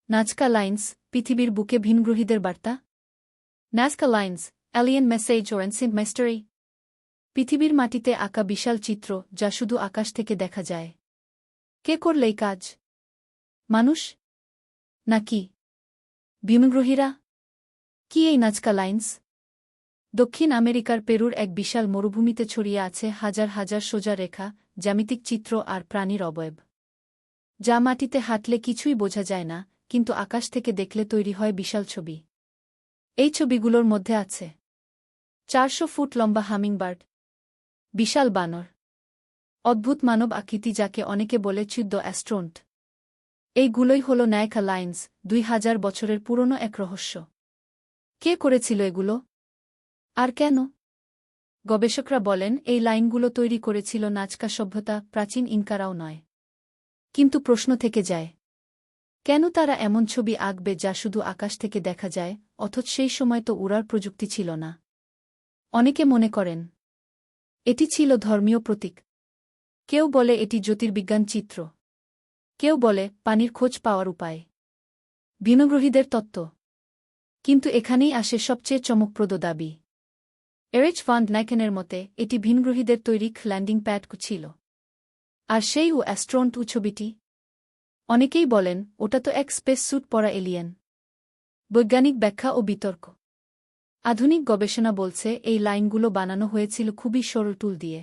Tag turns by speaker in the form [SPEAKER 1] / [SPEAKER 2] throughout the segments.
[SPEAKER 1] Nazca lines, পৃথিবীর বুকে ভিনগ্রহীদের বার্তা। নাজকা লাইন্স, অ্যালিয়েন মেসেজ ও এনসিন্ট মাইস্টারি। পৃথিবীর মাটিতে আঁকা বিশাল চিত্র যা শুধু আকাশ থেকে দেখা যায়। কে করলে এই কাজ? মানুষ? নাকি ভিনগ্রহীরা? কি এই নাজকা লাইন্স? দক্ষিণ আমেরিকার পেরুর এক বিশাল মরুভূমিতে ছড়িয়ে আছে হাজার হাজার সোজা রেখা, জ্যামিতিক চিত্র আর প্রাণীর অবয়ব, যা মাটিতে হাঁটলে কিছুই বোঝা যায় না, কিন্তু আকাশ থেকে দেখলে তৈরি হয় বিশাল ছবি। এই ছবিগুলোর মধ্যে আছে 400 ফুট লম্বা হামিংবার্ড, বিশাল বানর, অদ্ভুত মানব আকৃতি যাকে অনেকে বলে দ্য অ্যাস্ট্রোনট। এইগুলোই হল নাজকা লাইন্স, 2000 বছরের পুরনো এক রহস্য। কে করেছিল এগুলো? আর কেন? গবেষকরা বলেন এই লাইনগুলো তৈরি করেছিল নাজকা সভ্যতা, প্রাচীন ইনকারাও নয়। কিন্তু প্রশ্ন থেকে যায়, কেন তারা এমন ছবি আঁকবে যা শুধু আকাশ থেকে দেখা যায়, অথচ সেই সময় তো উড়ার প্রযুক্তি ছিল না? অনেকে মনে করেন এটি ছিল ধর্মীয় প্রতীক। কেউ বলে এটি জ্যোতির্বিজ্ঞান চিত্র। কেউ বলে পানির খোঁজ পাওয়ার উপায়, ভিনগ্রহীদের তত্ত্ব। কিন্তু এখানেই আসে সবচেয়ে চমকপ্রদ দাবি। এরিচ ভান ডাইকেনের মতে এটি ভিনগ্রহীদের তৈরি ল্যান্ডিং প্যাড ছিল। আর সেই অ্যাস্ট্রোনট ছবিটি? অনেকেই বলেন ওটা তো এক স্পেস স্যুট পরা এলিয়েন। বৈজ্ঞানিক ব্যাখ্যা ও বিতর্ক। আধুনিক গবেষণা বলছে এই লাইনগুলো বানানো হয়েছিল খুবই সরল টুল দিয়ে,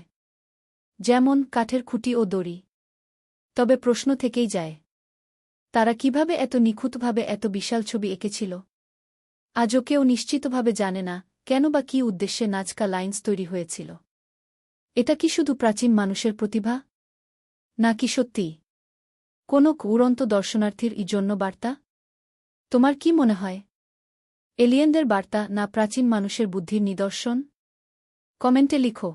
[SPEAKER 1] যেমন কাঠের খুঁটি ও দড়ি। তবে প্রশ্ন থেকেই যায়, তারা কিভাবে এত নিখুঁতভাবে এত বিশাল ছবি এঁকেছিল? আজও কেউ নিশ্চিতভাবে জানে না কেন বা কী উদ্দেশ্যে নাজকা লাইন্স তৈরি হয়েছিল। এটা কি শুধু প্রাচীন মানুষের প্রতিভা, নাকি সত্যি কোনো উড়ন্ত দর্শনার্থীর জন্য বার্তা? তোমার কি মনে হয়, এলিয়েনদের বার্তা না প্রাচীন মানুষের বুদ্ধির নিদর্শন? কমেন্টে লিখো।